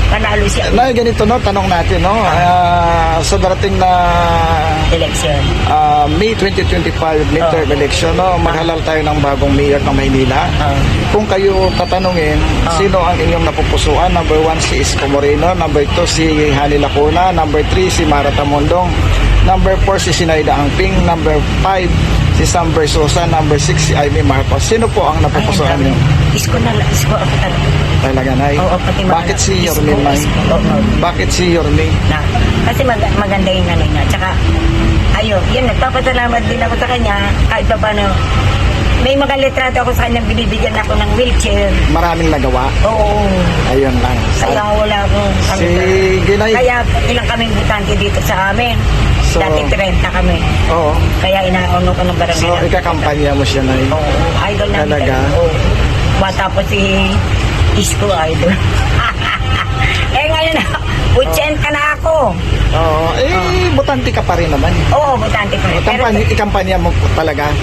Panalo siya. Na ganito no, tanong natin no, sa darating na Election. May 2025 midterm election no, maghalal tayo ng bagong mayor ng Maynila. Kung kayo tatanungin, sino ang inyong napupusuan? Number 1 si Isko Moreno, number 2 si Hani Lacuna, number 3 si Mara Tamundong, number 4 si Sinaida Angping, number 5 si Sam Bersosa, number 6 si Amy Marcos. Sino po ang napupusuan niyo? Isko na lang. Isko ako talaga. Talaga na. Oo, pati mga Bakit si Isko, Yorme man? Isko, oo. Bakit si Yorme? Na, kasi maganda yung ano niya. Tsaka, ayun, yun, nagpapasalamat din ako sa kanya. Kahit pa paano, may mga litrato ako sa kanya, binibigyan ako ng wheelchair. Maraming nagawa. Oo. Ayun lang. Kaya wala akong ano. Sige na. Kaya ilang kaming butante dito sa amin. So, Dati 30 kami. Oo. Kaya inauno ko ng barangay. So, ikakampanya mo siya na yun. Oo, idol namin. Talaga? Oo. Matapos si Isko, idol. Eh ngayon na, 80 na ako. Oo. Butante ka pa rin naman. Oo, butante ko. Pero, Ikampanya mo talaga.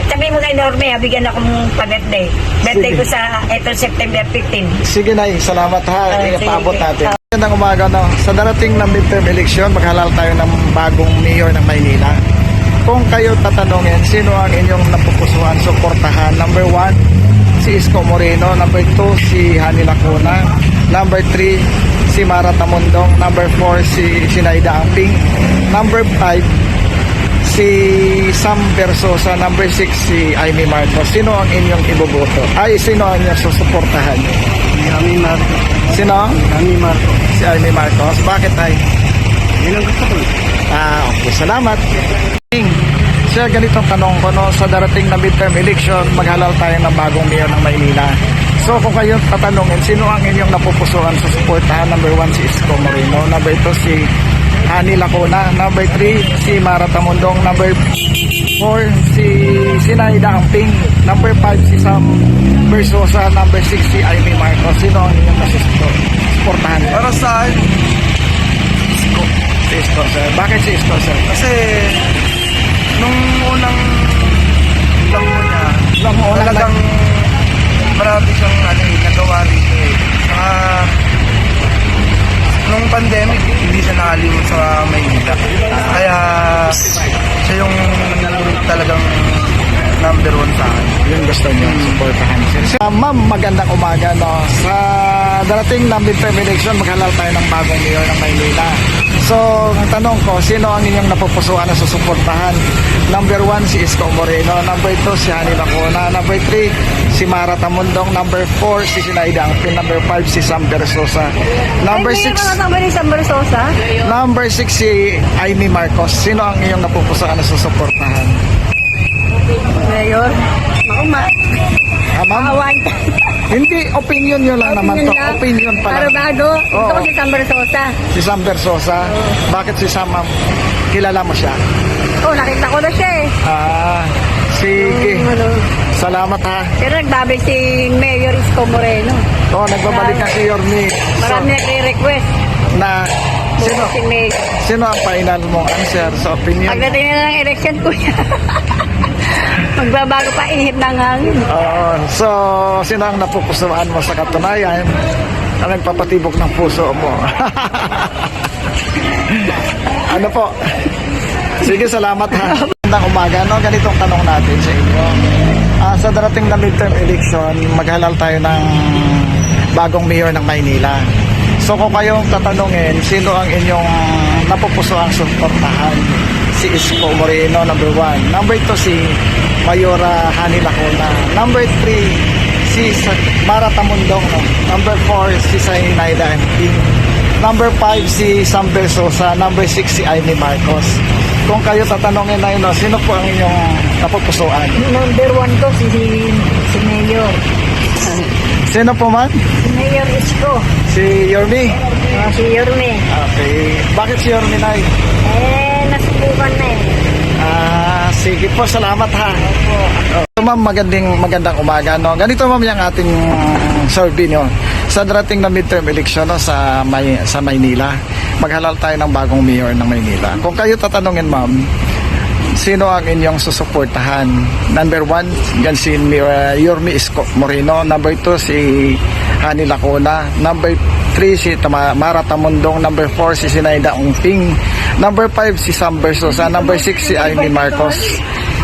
sabi mo kay Norme, bigyan ako mong pa-birthday. Birthday Sige. ko sa ito September 15. Sige na, salamat ha. Sige. Ipaabot natin. Magandang umaga no. Sa darating na midterm election, maghalal tayo ng bagong mayor ng Maynila. Kung kayo tatanungin, sino ang inyong napupusuan, suportahan? Number 1, si Isko Moreno. Number 2, si Hani Lacuna. Number 3, si Mara Tamundong. Number 4, si Sinaida Angping. Number 5, si Sam Bersosa. Number 6, si Amy Marcos. Sino ang inyong iboboto? Sino ang inyong susuportahan? Amy Marcos. Sino? Amy Marcos. Si Amy Marcos. Bakit ay? Yun ang gusto ko. Okay, salamat. Sir, ganitong tanong ko no, sa darating na midterm election, maghalal tayo ng bagong mayor ng Maynila. So kung kayo tatanungin, sino ang inyong napupusuan sa suportahan? Number 1 si Isko Moreno, number 2 si Hani Lacuna, number 3 si Mara Tamundong, number 4 si Sinaida Angping, number 5 si Sam Bersosa, number 6 si Amy Marcos. Sino ang inyong nasusuportahan? Para sa akin, Si Isko, sir. Bakit si Isko, sir? kasi nung unang lang mo niya, talagang marami siyang nagawa rito eh. Saka, nung pandemic, hindi siya nakalimot sa Maynila. Kaya, siya yung talagang number 1 sa akin. Yung gusto niyo, supportahan siya. Ma'am, magandang umaga. No? Sa darating na midterm election, maghalal tayo ng bagong mayor ng Maynila. So, ang tanong ko, sino ang inyong napupusuan na susuportahan? Number 1, si Isko Moreno. Number 2, si Hani Lacuna. Number 3, si Mara Tamundong. Number 4, si Sinaida Angping. Number 5, si Sam Bersosa. Number 6, ni Sam Bersosa? number 6, si Amy Marcos. Sino ang inyong napupusuan na susuportahan? Mayor? Ako Ma'am? Hindi, opinion nyo lang naman to. Opinion pa lang. bago, gusto ko si Sam Bersosa. Si Sam Bersosa. Bakit si Sam, ma'am? Kilala mo siya? Oh, nakita ko na siya eh. Sige. Salamat ha. Pero nagbabay si Mayor Isko Moreno. Nagbabalik na si Yorme. Marami nagre-request. Na, sino, Si Mayor. sino ang final mong answer sa opinion? Pagdating na ng election, kuya. Magbabago pa init ng hangin. So, sino ang napupusuan mo sa katunayan na nagpapatibok ng puso mo? Ano po? Sige, salamat ha. Magandang umaga, no? Ganitong tanong natin sa inyo. Sa darating na midterm election, maghalal tayo ng bagong mayor ng Maynila. So kung kayong tatanungin, sino ang inyong napupusuang suportahan? Si Isko Moreno, number 1. Number 2, si Mayora Hani Lacuna. Number 3, si Mara Tamundong. No? Number 4, si Sinaida Angping. Number 5, si Sam Bersosa. Number 6, si Amy Marcos. Kung kayo tatanungin na yun, no, sino po ang inyong napupusuan? Number 1 ko, si Mayor. Sino po man? Si Mayor Isko. Si Yorme. Si Yorme. Okay. Bakit si Yorme na Nasubukan na eh. Sige po, salamat ha. So, ma'am, magandang umaga. No? Ganito ma'am yung ating survey nyo. Sa darating na midterm election no, sa Maynila, maghalal tayo ng bagong mayor ng Maynila. Kung kayo tatanungin ma'am, sino ang inyong susuportahan? Number 1, yan si Yorme Isko Moreno. Number 2, si Hani Lacuna. Number 3 si Mara Tamundong. Number 4 si Sinaida Ongping. Number 5 si Sam Versosa. Number 6 si Amy Marcos.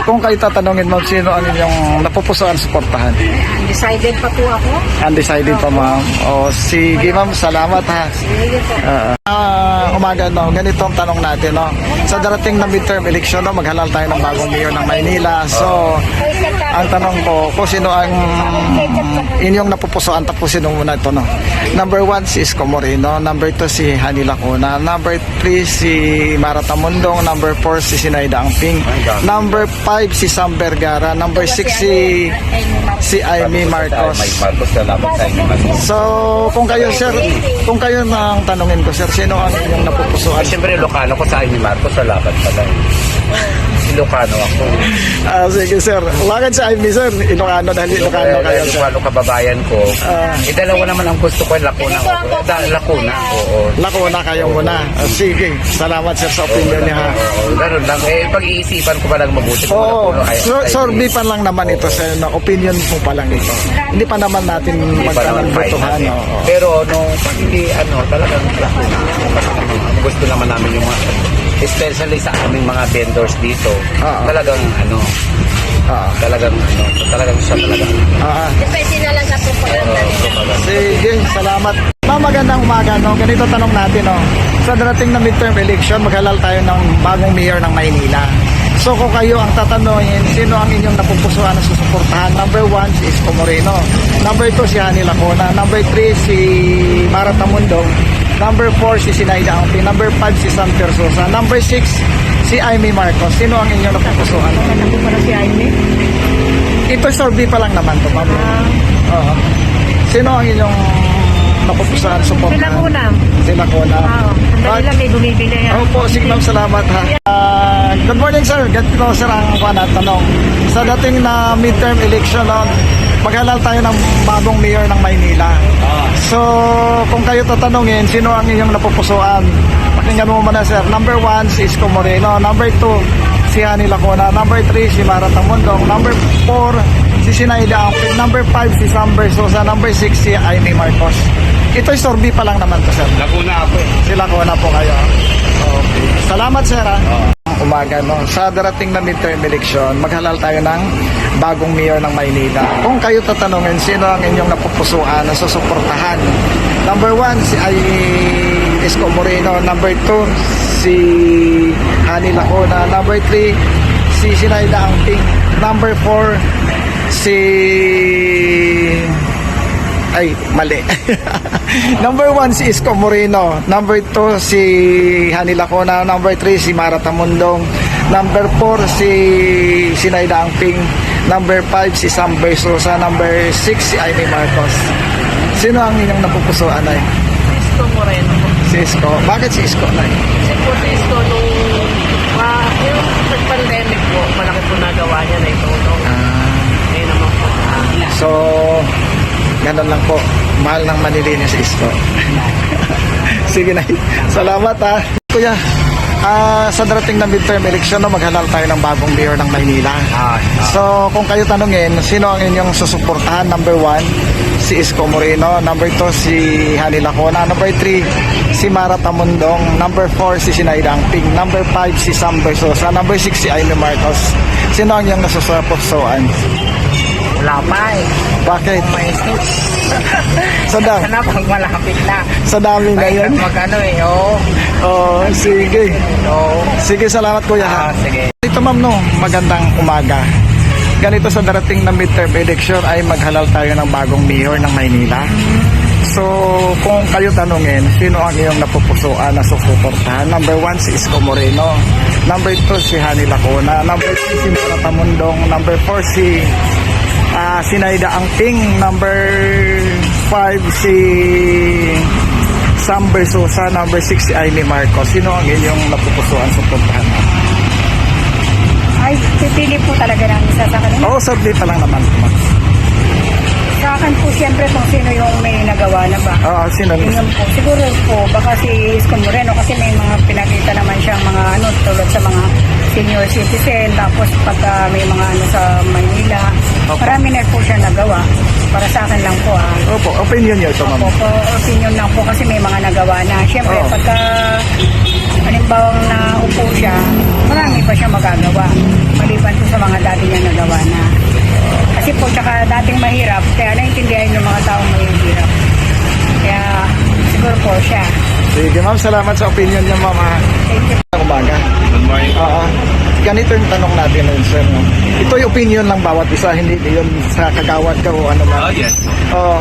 Kung kayo tatanungin ma'am, sino ang inyong napupusuan suportahan? Undecided pa po ako. Undecided pa ma'am. O sige ma'am, salamat ha. Umaga no, ganito ang tanong natin no. Sa darating na midterm election no, maghalal tayo ng bagong mayor ng Maynila. So, ang tanong ko, kung sino ang inyong napupusuan, tapusin mo muna ito no. Number 1 si Isko Moreno, number 2 si Hani Lacuna, number 3 si Mara Tamundong, number 4 si Sinaida Angping, number 5 si Sam Vergara, number 6 si Amy Marcos. So, kung kayo sir, kung kayo nang tanungin ko sir, sino ang inyong napupusuan? Siyempre, Ilocano ko sa Amy Marcos, sa laban pala. Ilocano ako. Sige sir, bakit si Amy sir? Ilocano dahil Ilocano kayo sir. Ilocano kababayan ko. Dalawa naman ang gusto ko, Lacuna ko. Lacuna, oo. Lacuna kayo muna. Sige, salamat sir sa opinion niya ha. Ganun lang. Pag-iisipan ko pa lang mabuti. Oo, sorbipan lang naman ito sir, na opinion mo pa lang ito. Hindi pa naman natin magkabotohan. Pero nung hindi, talagang Lacuna. Gusto naman namin yung mga, especially sa aming mga vendors dito, talagang talagang siya talaga. Depende na lang sa propaganda nila. Sige, salamat. Magandang umaga, no? Ganito tanong natin, no? Sa darating na midterm election, maghalal tayo ng bagong mayor ng Maynila. So kung kayo ang tatanungin, sino ang inyong napupusuan na susuportahan? Number 1 si Isko Moreno. Number 2 si Hani Lacuna. Number 3 si Mara Tamundong. Number 4 si Sinaida Angping. Number 5 si Sam Versosa. Number 6 si Amy Marcos. Sino ang inyong napupusuan? Ano po para si Amy? Ito survey pa lang naman to, ma'am. Oo. Sino ang inyong napupusuan suportahan? Sila muna. Sila Lacuna. Oo. Sandali lang, may bumibili. Opo, sige ma'am, salamat ha. Good morning sir, ganito sir ang tanong. Sa dating na midterm election, maghalal tayo ng bagong mayor ng Maynila. So, kung kayo tatanungin, sino ang inyong napupusuan? Pakinggan mo muna sir. Number 1 si Isko Moreno. Number 2 si Hani Lacuna. Number 3 si Mara Tamundong. Number 4 si Sinaida Angping. Number 5 si Sam Versosa. Number 6 si Amy Marcos. Ito'y sorbi pa lang naman to sir. Lacuna ako eh. Si Lacuna po kayo. Okay. Salamat sir ha. Umaga no. Sa darating na midterm election, maghalal tayo ng bagong mayor ng Maynila. Kung kayo tatanungin, sino ang inyong napupusuan na susuportahan? Number 1 si Isko Moreno. Number 2 si Hani Lacuna. Number 3 si Sinaida Angping. Number 4 si mali. Number 1 si Isko Moreno. Number 2 si Hani Lacuna. Number 3 si Mara Tamundong. Number 4 si Sinaida Angping. Number 5 si Sam Versosa. Number 6 si Amy Marcos. Sino ang inyong napupusuan ay? Isko Moreno. Si Isko. Bakit si Isko na? Kasi po si Isko nung yung nag-pandemic po, malaki po nagawa niya na ito. Ngayon naman po. So, ganun lang po. Mahal ng manilinis si Isko. Sige na. Salamat ha. Kuya, sa darating na midterm election, maghalal tayo ng bagong mayor ng Maynila. So, kung kayo tanungin, sino ang inyong susuportahan? Number 1, si Isko Moreno. Number 2, si Hani Lacuna. Number 3, si Mara Tamundong. Number 4, si Sinaida Angping. Number 5, si Sam Versosa. Number 6, si Amy Marcos. Sino ang inyong nasusuportahan? Wala pa eh. Bakit? Sa dami. Sana pag malapit na. Sa dami na yan. Magano eh, oo. Oh, sige. Oo. Sige, salamat kuya ha. Sige. Ito ma'am no, magandang umaga. Ganito sa darating na midterm election ay maghalal tayo ng bagong mayor ng Maynila. So, kung kayo tanungin, sino ang iyong napupusuan na susuportahan? Number 1 si Isko Moreno. Number 2 si Hani Lacuna. Number 3 si Mara Tamundong. Number 4 si Sinaida Angping. Number 5 si Sam Versosa. Number 6 si Amy Marcos. Sino ang inyong napupusuan suportahan? Ay, pipili po talaga ng isa sa kanila. Oo, survey pa lang naman. Sa akin po, siyempre kung sino yung may nagawa na ba. Oo, sino? Yun po. Siguro po, baka si Isko Moreno kasi may mga pinakita naman siyang mga tulad sa mga senior citizen, tapos pagka may mga ano sa Maynila, Opo. marami na po siya nagawa. Para sa akin lang po Opo, opinion niyo ito, ma'am. Opo, opinion lang po kasi may mga nagawa na. Siyempre, Oo. pagka halimbawang naupo siya, marami pa siya magagawa. Maliban po sa mga dati niya nagawa na. Kasi po, tsaka dating mahirap, kaya naintindihan yung mga taong mahirap. Kaya, siguro po siya. Sige, ma'am. Salamat sa opinion niyo, ma'am. Ha? Thank you. Umaga. Good morning. Oo. Ganito yung tanong natin ngayon, sir. No? Ito yung opinion lang bawat isa, hindi yun sa kagawad ka o ano man. Oh, yes. Oo.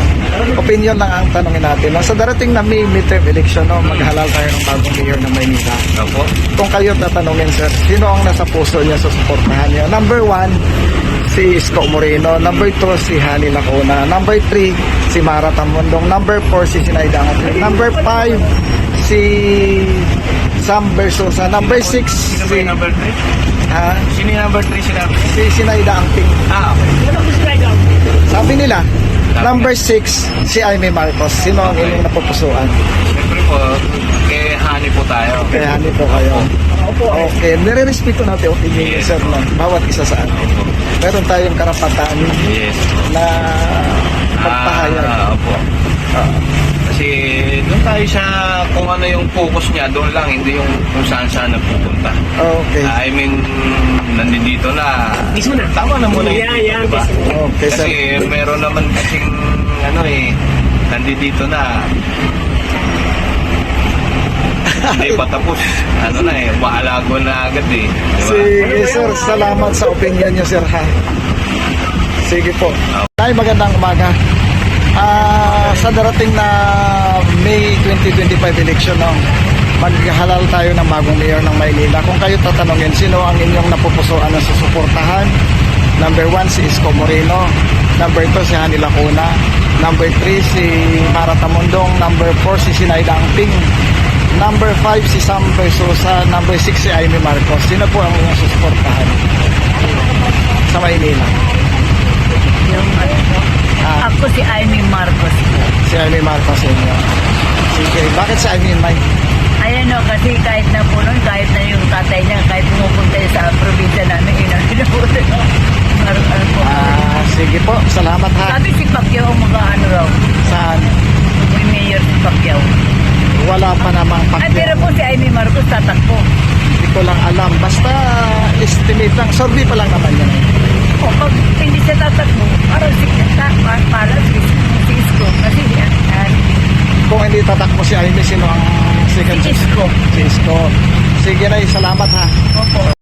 Opinion lang ang tanongin natin. No? Sa darating na May midterm election, no, maghalal tayo ng bagong mayor ng Maynila. Opo. Kung kayo tatanungin, sir, sino ang nasa puso niya sa suportahan niya? Number 1, si Isko Moreno. Number 2, si Hani Lacuna. Number 3, si Mara Tamundong. Number 4, si Sinaida Angapil. Number 5, si Sam Versosa. Number 6, Sino ba si, yung number 3? Sino yung number 3 sinabi? si Sinaida Angping. Okay. Sabi nila, number 6, si Aimee Marcos. Sino ang inyong napupusuan? Siyempre po, kay Hani po tayo. Kaya Hani po kayo. Okay, nire-respeto natin opinion niyo, Yes. sir, no? Bawat isa sa atin. Meron tayong karapatan Yes. na magpahayag. Opo. Kasi doon tayo sa kung ano yung focus niya, doon lang, hindi yung kung saan saan nagpupunta. Okay. I mean, nandito na. Mismo na. Tama na muna yung dito, diba? Okay, sir. Kasi meron naman kasing nandito na. Hindi pa tapos. Maalago na agad eh. Diba? Sige, sir. Salamat sa opinion niyo, sir, ha? Sige po. Ay, magandang umaga. Sa darating na May 2025 election, no, maghalal tayo ng bagong mayor ng Maynila. Kung kayo tatanungin, sino ang inyong napupusuan na susuportahan? Number 1, si Isko Moreno. Number 2, si Hani Lacuna. Number 3, si Mara Tamundong. Number 4, si Sinaida Angping. Number 5, si Sam Versosa. Number 6, si Aimee Marcos. Sino po ang inyong susuportahan sa Maynila? Yung, ako si Aimee Marcos po. Si Aimee Marcos inyo. Sige, bakit si Aimee, Mike? Ayan o, kasi kahit na po nun, kahit na yung tatay niya, kahit pumupunta sa probinsya namin, inapunta. Sige po, salamat ha. Sabi si Pacquiao ang mga raw, Saan? yung mayor si Pacquiao. Wala pa namang Ay, pero po si Aimee Marcos tatakbo. Hindi ko lang alam. Basta estimate lang. Survey pa lang naman yan. O, pag hindi siya tatakbo, parang si Isko. Kasi Kung hindi tatakbo si Aimee, sino ang second si Isko. Si Isko. Sige na, salamat ha. Opo.